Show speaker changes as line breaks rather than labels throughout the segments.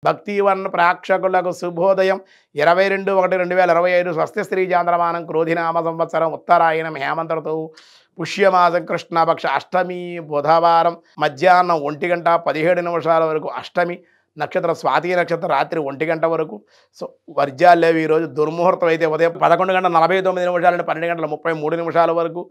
భక్తివన్ ప్రేక్షకులకు శుభోదయం 22/1/2025 స్వస్తి శ్రీ చాంద్రమానం క్రోధినామ సంవత్సరం ఉత్తరాయణం హేమంత ఋతువు పుష్యమాసం కృష్ణపక్ష అష్టమి బుధవారం మధ్యాహ్నం 1:17 వరకు అష్టమి నక్షత్రం స్వాతి నక్షత్రం రాత్రి 1 వరకు. సో వర్జాలు లేవు ఈరోజు. దుర్ముహూర్తం అయితే ఉదయం 11:49 నుండి 12:33 వరకు.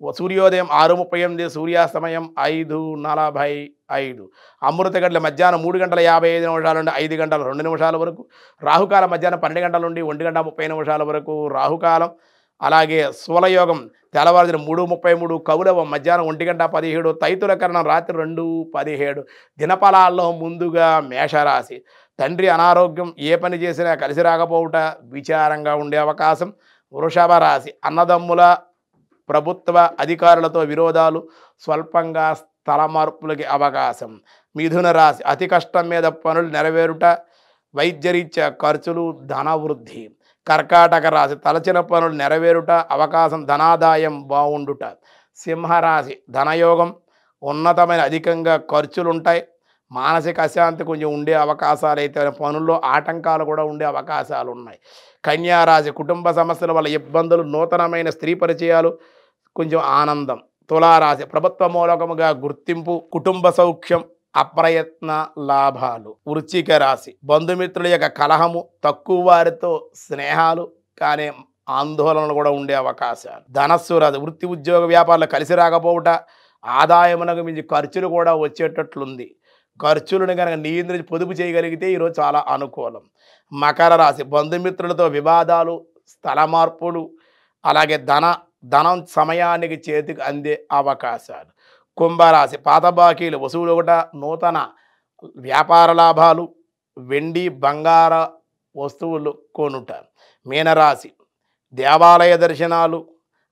సూర్యోదయం 6:38, సూర్యాస్తమయం 5:45. అమృత గంటల మధ్యాహ్నం 3:55 నుండి 5:02 వరకు. రాహుకాలం మధ్యాహ్నం 12 నుండి 1:30 వరకు రాహుకాలం. అలాగే శూలయోగం తెల్లవారుజామున 3:33, కౌలవం మధ్యాహ్నం 1:17, తైతుల కరణం రాత్రి 2:17. దినఫలాల్లో ముందుగా మేషరాశి. తండ్రి అనారోగ్యం, ఏ పని చేసినా కలిసి రాకపోవుట, విచారంగా ఉండే అవకాశం. వృషభ రాశి. అన్నదమ్ముల ప్రభుత్వ అధికారులతో విరోధాలు, స్వల్పంగా స్థల మార్పులకి అవకాశం. మిథున రాశి. అతి కష్టం మీద పనులు నెరవేరుట, వైద్యరీత్యా ఖర్చులు, ధనవృద్ధి. కర్కాటక రాశి. తలచిన పనులు నెరవేరుట, అవకాశం, ధనాదాయం బాగుండుట. సింహరాశి. ధనయోగం, ఉన్నతమైన అధికంగా ఖర్చులుంటాయి, మానసిక అశాంతి కొంచెం ఉండే అవకాశాలు అయితే పనుల్లో ఆటంకాలు కూడా ఉండే అవకాశాలు ఉన్నాయి. కన్యారాశి. కుటుంబ సమస్యల వల్ల ఇబ్బందులు, నూతనమైన స్త్రీ పరిచయాలు, కొంచెం ఆనందం. తులారాశి. ప్రభుత్వ మూలకముగా గుర్తింపు, కుటుంబ సౌఖ్యం, అప్రయత్న లాభాలు. వృశ్చిక రాశి. బంధుమిత్రుల యొక్క కలహము, తక్కువ వారితో స్నేహాలు కానీ ఆందోళనలు కూడా ఉండే అవకాశాలు. ధనస్సు రాశి. వృత్తి ఉద్యోగ వ్యాపారాలు కలిసి రాకపోవుట, ఆదాయమునకు మించి ఖర్చులు కూడా వచ్చేటట్లుంది. ఖర్చులను కనుక నియంత్రించి పొదుపు చేయగలిగితే ఈరోజు చాలా అనుకూలం. మకర రాశి. బంధుమిత్రులతో వివాదాలు, స్థల మార్పులు, అలాగే ధనం సమయానికి చేతికి అందే అవకాశాలు. కుంభరాశి. పాత బాకీలు వసూలు ఒకట, నూతన వ్యాపార లాభాలు, వెండి బంగార వస్తువులు కొనుట. మీనరాశి. దేవాలయ దర్శనాలు,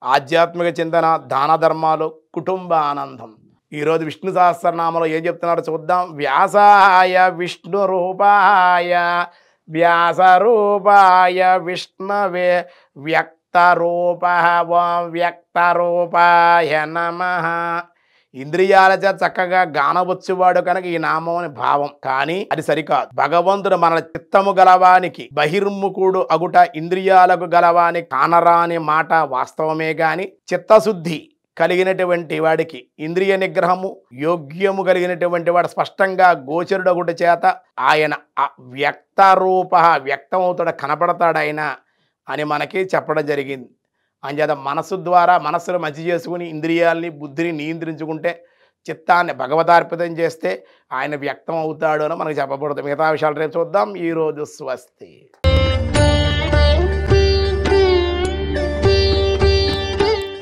ఆధ్యాత్మిక చింతన, దాన ధర్మాలు, కుటుంబ ఆనందం. ఈరోజు విష్ణు సహస్రనామంలో ఏం చెప్తున్నారో చూద్దాం. వ్యాసాయ విష్ణు రూపాయ వ్యాస రూపాయ విష్ణవే వ్యక్త రూప వ్యక్త రూపాయ నమః. ఇంద్రియాల చేత చక్కగా గానవచ్చువాడు కనుక ఈ నామం అని భావం. కానీ అది సరికాదు. భగవంతుడు మన చిత్తము గలవానికి బహిర్ముఖుడు అగుట, ఇంద్రియాలకు గలవానికి కానరాని మాట వాస్తవమే. కానీ చిత్తశుద్ధి కలిగినటువంటి వాడికి ఇంద్రియ నిగ్రహము యోగ్యము కలిగినటువంటి వాడు స్పష్టంగా గోచరుడగుట చేత ఆయన వ్యక్త రూప వ్యక్తమవుతాడు, కనపడతాడు ఆయన అని మనకి చెప్పడం జరిగింది. అంచేత మనస్సు ద్వారా మనస్సును మంచి చేసుకుని ఇంద్రియాలని బుద్ధిని నియంత్రించుకుంటే, చిత్తాన్ని భగవతార్పితం చేస్తే ఆయన వ్యక్తం అవుతాడు అని మనకు చెప్పబడుతుంది. మిగతా విషయాలు రేపు చూద్దాం. ఈరోజు స్వస్తి.